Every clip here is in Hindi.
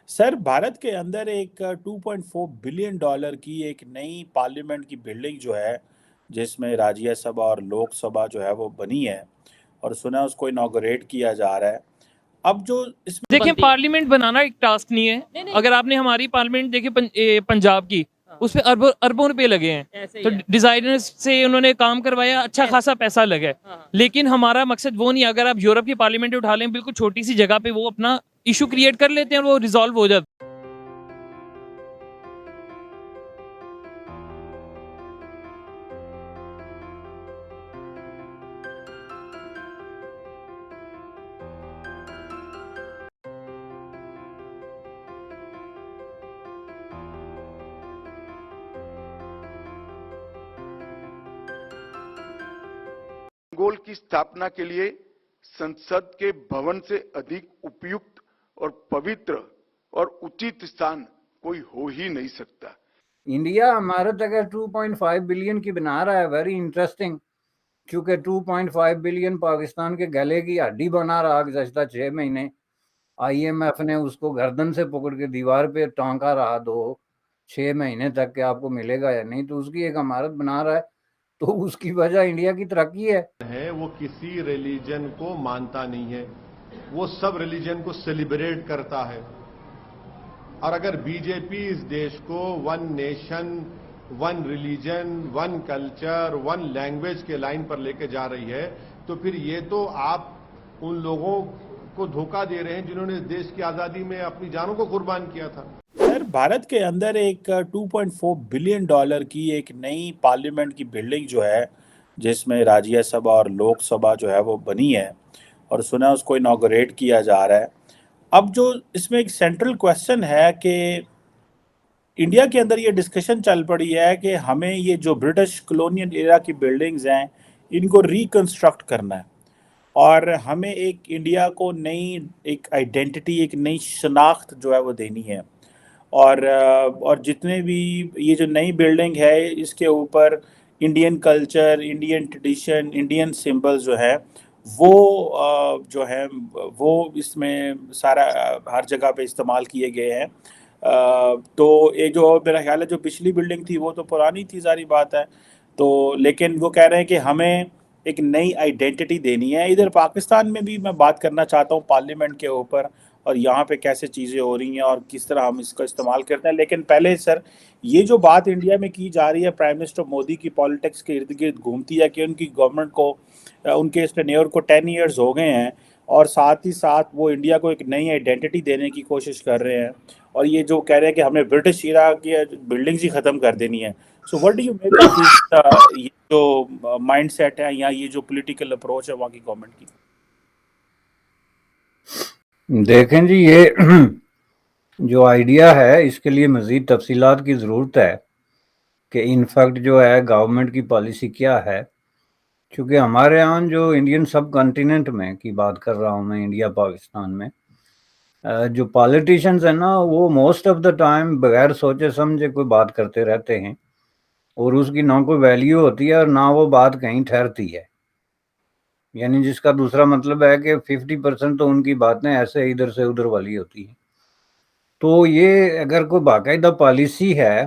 सर, भारत के अंदर एक 2.4 बिलियन डॉलर की एक नई पार्लियामेंट की बिल्डिंग जो है, जिसमें राज्यसभा और लोकसभा जो है वो बनी है। और सुना है उसको इनॉग्रेट किया जा रहा है। अब जो इसमें देखिए बनती है। पार्लियामेंट बनाना एक टास्क नहीं है। नहीं, नहीं। अगर आपने हमारी पार्लियामेंट देखी पंजाब की, हाँ। उस पे अरबों अरबों रुपए लगे हैं। ऐसे ही तो है। डिजाइनर्स से उन्होंने काम करवाया, अच्छा खासा पैसा लगा है। हाँ। लेकिन हमारा मकसद वो नहीं है। अगर आप यूरोप की पार्लियामेंट उठा लें, बिल्कुल छोटी सी जगह पे वो अपना इशू क्रिएट कर लेते हैं और वो रिजॉल्व हो जाता है। गोल की स्थापना के लिए संसद के भवन से अधिक उपयुक्त और पवित्र और उचित स्थान कोई हो ही नहीं सकता। इंडिया भारत अगर 2.5 बिलियन की बना रहा है, वेरी इंटरेस्टिंग। क्योंकि 2.5 बिलियन पाकिस्तान के गले की हड्डी बना रहा गुज़श्ता 6 महीने। IMF ने उसको गर्दन से पकड़ के दीवार पे टांका रहा 6 महीने तक के आपको मिलेगा या नहीं, तो उसकी एक अमारत बना रहा है। तो उसकी वजह इंडिया की तरक्की है। वो किसी रिलीजन को मानता नहीं है, वो सब रिलीजन को सेलिब्रेट करता है। और अगर बीजेपी इस देश को one nation, one religion, one culture, one language के लाइन पर लेके जा रही है, तो फिर ये तो आप उन लोगों को धोखा दे रहे हैं जिन्होंने इस देश की आजादी में अपनी जानों को कुर्बान किया था। सर, भारत के अंदर एक 2.4 बिलियन डॉलर की एक नई पार्लियामेंट की बिल्डिंग जो है, जिसमें राज्यसभा और लोकसभा जो है वो बनी है। और सुना है उसको इनॉग्रेट किया जा रहा है। अब जो इसमें एक सेंट्रल क्वेश्चन है कि इंडिया के अंदर ये डिस्कशन चल पड़ी है कि हमें ये जो ब्रिटिश कॉलोनियल एरा की बिल्डिंग्स हैं, इनको रिकंस्ट्रक्ट करना है। और हमें एक इंडिया को नई एक आइडेंटिटी, एक नई शनाख्त जो है वो देनी है। और जितने भी ये जो नई बिल्डिंग है, इसके ऊपर Indian culture, Indian tradition, Indian symbols जो है वो जो है वो इसमें सारा हर जगह पे इस्तेमाल किए गए हैं। तो ये जो मेरा ख्याल है, जो पिछली बिल्डिंग थी वो तो पुरानी थी, सारी बात है। तो लेकिन वो कह रहे हैं कि हमें एक नई आइडेंटिटी देनी है। इधर पाकिस्तान में भी मैं बात करना चाहता हूँ पार्लियामेंट के ऊपर, और यहाँ पे कैसे चीज़ें हो रही हैं और किस तरह हम इसका इस्तेमाल करते हैं। लेकिन पहले सर, ये जो बात इंडिया में की जा रही है, प्राइम मिनिस्टर मोदी की पॉलिटिक्स के इर्द गिर्द घूमती है कि उनकी गवर्नमेंट को उनके इस टेन्योर को 10 ईयर्स हो गए हैं, और साथ ही साथ वो इंडिया को एक नई आइडेंटिटी देने की कोशिश कर रहे हैं। और ये जो कह रहे हैं कि हमें ब्रिटिश इरा की बिल्डिंग्स ही ख़त्म कर देनी है। So what do you make of this, ये जो माइंड सेट है या ये जो पॉलिटिकल अप्रोच है वहाँ की गवर्नमेंट की? देखें जी, ये जो आइडिया है इसके लिए मज़ीद तफसीलात की ज़रूरत है कि इनफैक्ट जो है गवर्नमेंट की पॉलिसी क्या है। क्योंकि हमारे यहाँ जो इंडियन सब कॉन्टिनेंट में की बात कर रहा हूँ मैं, इंडिया पाकिस्तान में जो पॉलिटिशियंस हैं ना, वो मोस्ट ऑफ द टाइम बगैर सोचे समझे कोई बात करते रहते हैं, और उसकी ना कोई वैल्यू होती है और ना वो बात कहीं ठहरती है। यानी जिसका दूसरा मतलब है कि 50% तो उनकी बातें ऐसे इधर से उधर वाली होती हैं। तो ये अगर कोई बाकायदा पॉलिसी है,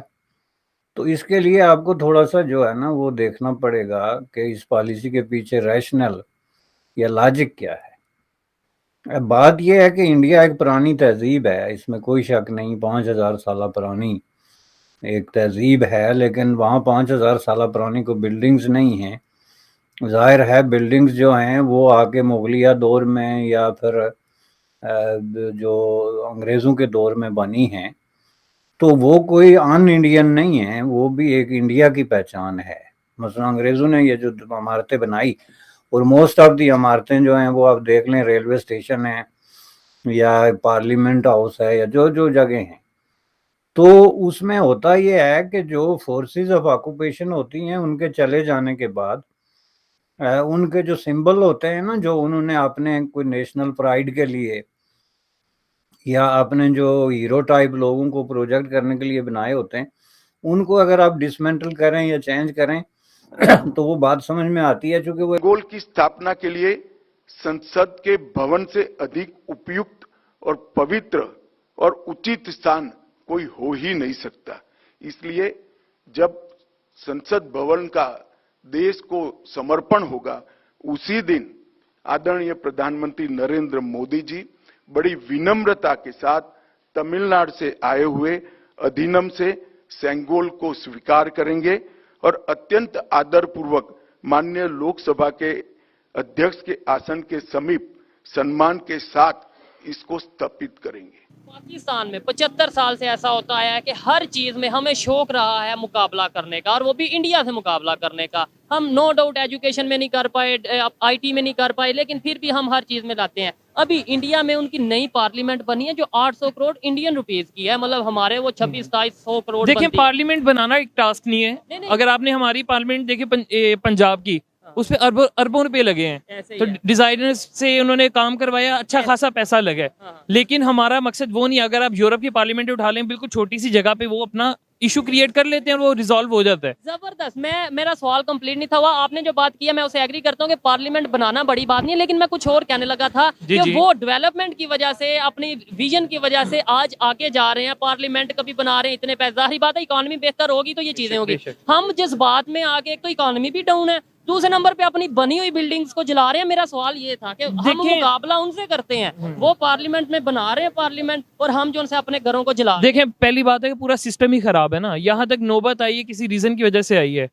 तो इसके लिए आपको थोड़ा सा जो है ना वो देखना पड़ेगा कि इस पॉलिसी के पीछे रैशनल या लॉजिक क्या है। अब बात यह है कि इंडिया एक पुरानी तहजीब है, इसमें कोई शक नहीं। 5000 साल पुरानी एक तहजीब है, लेकिन वहाँ 5000 साल पुरानी कोई बिल्डिंग्स नहीं हैं। ज़ाहिर है बिल्डिंग्स जो हैं वो आके मुगलिया दौर में या फिर जो अंग्रेज़ों के दौर में बनी हैं, तो वो कोई अन इंडियन नहीं है, वो भी एक इंडिया की पहचान है। मसलन अंग्रेज़ों ने ये जो इमारतें बनाई, और मोस्ट ऑफ दी इमारतें जो हैं वो आप देख लें, रेलवे स्टेशन है या पार्लियामेंट हाउस है या जो जो जगह हैं, तो उसमें होता ये है कि जो फोर्सेस ऑफ ऑक्यूपेशन होती हैं उनके चले जाने के बाद उनके जो सिंबल होते हैं ना, जो उन्होंने अपने कोई नेशनल प्राइड के लिए या अपने जो हीरो टाइप लोगों को प्रोजेक्ट करने के लिए बनाए होते हैं, उनको अगर आप डिसमेंटल करें या चेंज करें तो वो बात समझ में आती है। चूंकि वो गोल की स्थापना के लिए संसद के भवन से अधिक उपयुक्त और पवित्र और उचित स्थान कोई हो ही नहीं सकता। इसलिए जब संसद भवन का देश को समर्पण होगा, उसी दिन आदरणीय प्रधानमंत्री नरेंद्र मोदी जी बड़ी विनम्रता के साथ तमिलनाडु से आए हुए अधिनियम से सेंगोल को स्वीकार करेंगे और अत्यंत आदरपूर्वक माननीय लोकसभा के अध्यक्ष के आसन के समीप सम्मान के साथ इसको स्थापित करेंगे। पाकिस्तान में 75 साल से ऐसा होता आया है कि हर चीज में हमें शौक रहा है मुकाबला करने का, और वो भी इंडिया से मुकाबला करने का। हम नो डाउट एजुकेशन में नहीं कर पाए, आईटी में नहीं कर पाए, लेकिन फिर भी हम हर चीज में लाते हैं। अभी इंडिया में उनकी नई पार्लियामेंट बनी है जो 800 करोड़ इंडियन रुपीस की है, मतलब हमारे वो 26-2700 करोड़। देखिए, पार्लियामेंट बनाना एक टास्क नहीं है। नहीं। अगर आपने हमारी पार्लियामेंट देखी पंजाब की, उसपे अरबों रुपए लगे हैं, तो डिजाइनर्स से उन्होंने काम करवाया, अच्छा खासा पैसा लगा है। लेकिन हमारा मकसद वो नहीं है। अगर आप यूरोप की पार्लियामेंट उठा लें, बिल्कुल छोटी सी जगह पे वो अपना इशू क्रिएट कर लेते हैं और वो रिजॉल्व हो जाता है। जबरदस्त। मेरा सवाल कंप्लीट नहीं था हुआ। आपने जो बात किया मैं उसे एग्री करता हूँ कि पार्लियामेंट बनाना बड़ी बात नहीं है, लेकिन मैं कुछ और कहने लगा था कि वो डेवलपमेंट की वजह से, अपनी विजन की वजह से आज आगे जा रहे हैं। पार्लियामेंट कभी बना रहे हैं, इतने पैसे, जाहिर बात है इकोनॉमी बेहतर होगी तो ये चीजें होगी। हम जिस बात में आगे, एक तो इकोनॉमी भी डाउन है, दूसरे नंबर पे अपनी बनी हुई बिल्डिंग्स को जला रहे हैं। मेरा सवाल ये था कि हम मुकाबला उनसे करते हैं, वो पार्लियामेंट में बना रहे हैं पार्लियामेंट, और हम जो उनसे अपने घरों को जला रहे हैं। देखें, पहली बात है कि पूरा सिस्टम ही खराब है ना। यहाँ तक नौबत आई है किसी रीजन की वजह से आई है।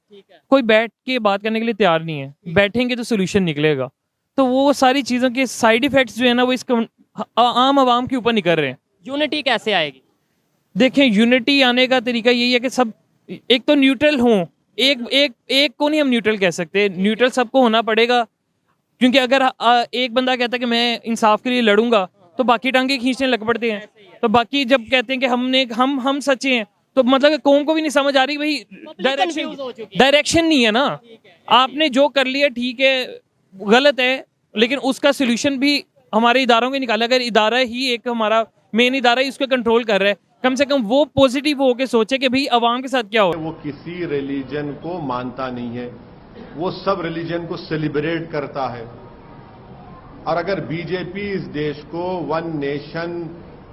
कोई बैठ के बात करने के लिए तैयार नहीं है। बैठेंगे तो सोल्यूशन निकलेगा। तो वो सारी चीजों के साइड इफेक्ट्स जो है ना, वो इस आम आवाम के ऊपर नहीं कर रहे हैं। यूनिटी कैसे आएगी? देखें, यूनिटी आने का तरीका यही है कि सब एक तो न्यूट्रल हों। एक को नहीं हम न्यूट्रल कह सकते, न्यूट्रल सबको होना पड़ेगा। क्योंकि अगर एक बंदा कहता है कि मैं इंसाफ के लिए लड़ूंगा, तो बाकी टांगे खींचने लग पड़ते हैं। तो बाकी जब कहते हैं कि हम सच्चे हैं, तो मतलब कौम को भी नहीं समझ आ रही भाई डायरेक्शन नहीं है ना। आपने जो कर लिया ठीक है, गलत है, लेकिन उसका सोल्यूशन भी हमारे इदारों के निकाला। अगर इदारा ही एक हमारा मेन इदारा ही उसको कंट्रोल कर रहा है, कम से कम वो पॉजिटिव होके सोचे कि भाई अवाम के साथ क्या हो। वो किसी रिलीजन को मानता नहीं है, वो सब रिलीजन को सेलिब्रेट करता है। और अगर बीजेपी इस देश को one nation,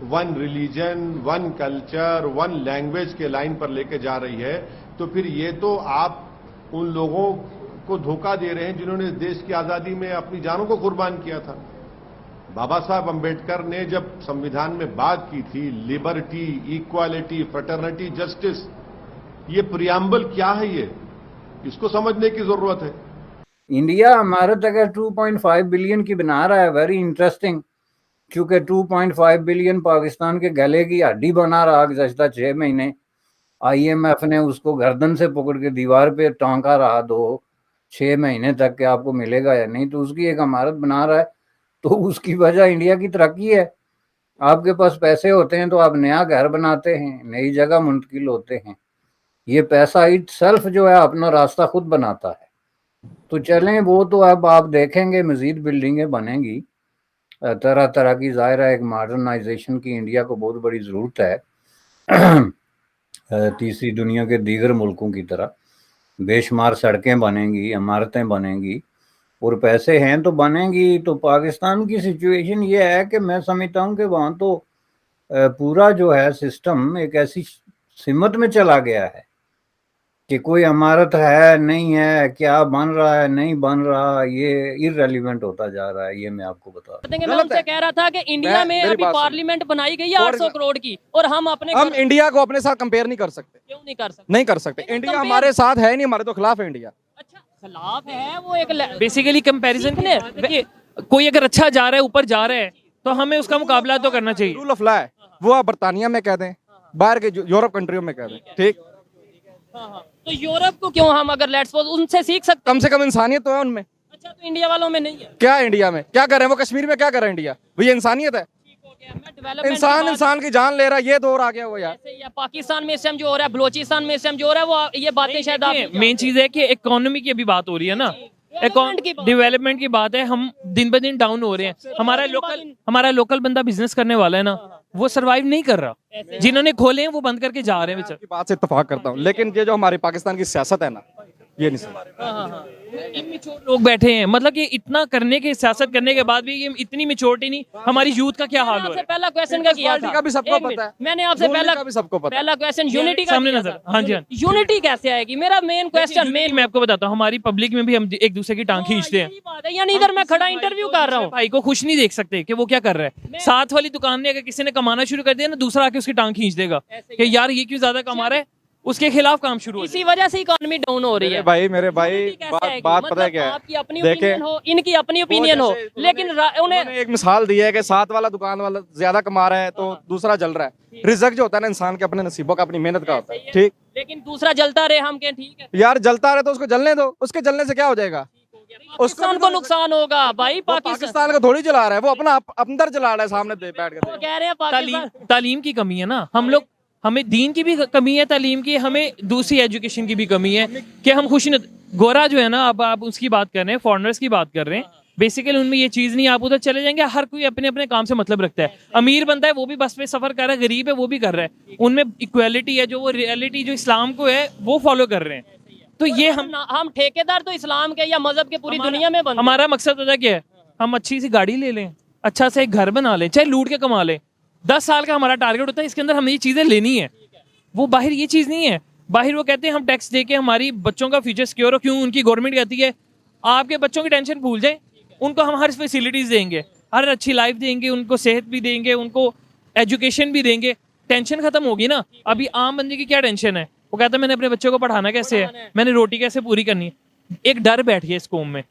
one religion, one culture, one language के लाइन पर लेके जा रही है, तो फिर ये तो आप उन लोगों को धोखा दे रहे हैं जिन्होंने देश की आजादी में अपनी जानों को कुर्बान किया था। बाबा साहब अंबेडकर ने जब संविधान में बात की थी, लिबर्टी, इक्वालिटी, फ्रेटर्निटी, जस्टिस, ये प्रियम्बल क्या है, ये इसको समझने की जरूरत है। इंडिया भारत अगर 2.5 बिलियन की बना रहा है, वेरी इंटरेस्टिंग, क्योंकि 2.5 बिलियन पाकिस्तान के गले की हड्डी बना रहा गुज़श्ता 6 महीने। IMF ने उसको गर्दन से पकड़ के दीवार पे टांका रहा 6 महीने तक कि आपको मिलेगा या नहीं, तो उसकी एक अमारत बना रहा है। तो उसकी वजह इंडिया की तरक्की है। आपके पास पैसे होते हैं तो आप नया घर बनाते हैं, नई जगह मुंतकिल होते हैं। ये पैसा इट सेल्फ जो है अपना रास्ता खुद बनाता है। तो चलें, वो तो अब आप देखेंगे मजीद बिल्डिंगें बनेंगी तरह तरह की। ज़ाहिर है एक मॉडर्नाइजेशन की इंडिया को बहुत बड़ी ज़रूरत है। तीसरी दुनिया के दीगर मुल्कों की तरह बेशुमार सड़कें बनेंगी, इमारतें बनेंगी, और पैसे हैं तो बनेंगी। तो पाकिस्तान की सिचुएशन ये है कि मैं समझता हूँ कि वहाँ तो पूरा जो है सिस्टम एक ऐसी सिमत में चला गया है कि कोई इमारत है नहीं है, क्या बन रहा है नहीं बन रहा, ये इररेलेवेंट होता जा रहा है। ये मैं आपको बता रहा हूँ। मैं उनसे कह रहा था कि इंडिया में अभी पार्लियामेंट बनाई गई है 800 करोड़ की, और हम इंडिया को अपने साथ कंपेयर नहीं कर सकते। क्यों नहीं कर सकते? नहीं कर सकते। इंडिया हमारे साथ है नहीं, हमारे तो खिलाफ है इंडिया। अच्छा, खिलाफ है वो एक बेसिकली कंपैरिजन। कोई अगर अच्छा जा रहा है, ऊपर जा रहा है, तो हमें उसका मुकाबला तो करना चाहिए। रूल ऑफ लॉ है, वो आप बरतानिया में कह दें, बाहर के यूरोप कंट्रियों में कह दें, ठीक। तो यूरोप को क्यों हम अगर लेट्स सपोज उनसे सीख सकते? कम से कम इंसानियत तो है उनमें। अच्छा, तो इंडिया वालों में नहीं है क्या? इंडिया में क्या कर रहे हैं वो? कश्मीर में क्या कर रहे हैं इंडिया? वो ये इंसानियत है। इंसान की जान ले रहा है, ये दौर आ गया वो यार। पाकिस्तान में इस टाइम जो हो रहा है, बलोचिस्तान में इस टाइम जो हो रहा है, वो ये बातें शायद मेन चीज है कि इकोनॉमी की अभी बात हो रही है ना, डेवलपमेंट की बात है। हम दिन ब दिन डाउन हो रहे हैं। हमारा लोकल बंदा बिजनेस करने वाला है ना, वो सरवाइव नहीं कर रहा। जिन्होंने खोले हैं वो बंद करके जा रहे हैं। बात से इत्तेफाक करता हूँ, लेकिन ये जो हमारी पाकिस्तान की सियासत है ना, ये नहीं समझ। इमेच्योर लोग बैठे हैं, मतलब कि इतना करने के, सियासत करने के बाद भी ये इतनी मेच्योरिटी नहीं। हमारी यूथ का क्या हाल हो रहा है? पहला क्वेश्चन का किया था, का भी सबको पता है। मैंने आपसे भी सबको पता है। पहला क्वेश्चन यूनिटी का सामने किया नजर। था। हाँ जी, हाँ। यूनिटी कैसे आएगी? मेरा मेन क्वेश्चन मैं आपको बताता हूँ, हमारी पब्लिक में भी हम एक दूसरे की टांग खींचते हैं। यही बात है, यानी इधर मैं खड़ा इंटरव्यू कर रहा हूँ, भाई को खुश नहीं देख सकते कि वो क्या कर रहा है। साथ वाली दुकान में अगर किसी ने कमाना शुरू कर दिया ना, दूसरा आके उसकी टांग खींच देगा कि यार ये क्यों ज्यादा कमा रहा है, उसके खिलाफ काम शुरू हो इसी वजह से इकोनॉमी डाउन हो रही है। मेरे भाई बात पता है क्या है? आपकी अपनी ओपिनियन हो, इनकी अपनी ओपिनियन हो, लेकिन उन्हें एक मिसाल दी है कि साथ वाला दुकान वाला ज्यादा कमा रहा है तो दूसरा जल रहा है। रिज़्क जो होता है ना इंसान के अपने नसीबों का, अपनी मेहनत का होता है, ठीक। लेकिन दूसरा जलता रहे, हम कहें ठीक है यार जलता रहे तो उसको जलने दो, उसके जलने से क्या हो जाएगा? पाकिस्तान को नुकसान होगा भाई। पाकिस्तान को थोड़ी जला रहा है, वो अपना अंदर जला रहा है, सामने बैठ कर। कह रहे हैं पाकिस्तान तालीम की कमी है ना, हम लोग, हमें दीन की भी कमी है, तालीम की, हमें दूसरी एजुकेशन की भी कमी है कि हम खुश न। गोरा जो है ना, अब आप उसकी बात कर रहे हैं, फॉरेनर्स की बात कर रहे हैं, बेसिकली उनमें ये चीज़ नहीं। आप उधर चले जाएंगे, हर कोई अपने अपने काम से मतलब रखता है। अमीर बंदा है वो भी बस पे सफर कर रहा है, गरीब है वो भी कर रहा है। उनमें इक्वालिटी है, जो वो रियलिटी जो इस्लाम को है वो फॉलो कर रहे हैं। तो ये हम ठेकेदार तो इस्लाम के या मजहब के पूरी दुनिया में बनते। हमारा मकसद पता क्या है? हम अच्छी सी गाड़ी ले लें, अच्छा सा एक घर बना लें, चाहे लूट के कमा लें। 10 साल का हमारा टारगेट होता है, इसके अंदर हमें ये चीज़ें लेनी है। वो बाहर ये चीज़ नहीं है। बाहर वो कहते हैं हम टैक्स दे के हमारी बच्चों का फ्यूचर सिक्योर हो। क्यों? उनकी गवर्नमेंट कहती है आपके बच्चों की टेंशन भूल जाए, उनको हम हर फैसिलिटीज़ देंगे, हर अच्छी लाइफ देंगे, उनको सेहत भी देंगे, उनको एजुकेशन भी देंगे। टेंशन खत्म होगी ना। अभी आम बंदे की क्या टेंशन है? वो कहता है मैंने अपने बच्चों को पढ़ाना कैसे है, मैंने रोटी कैसे पूरी करनी है। एक डर बैठ गया इस कौम में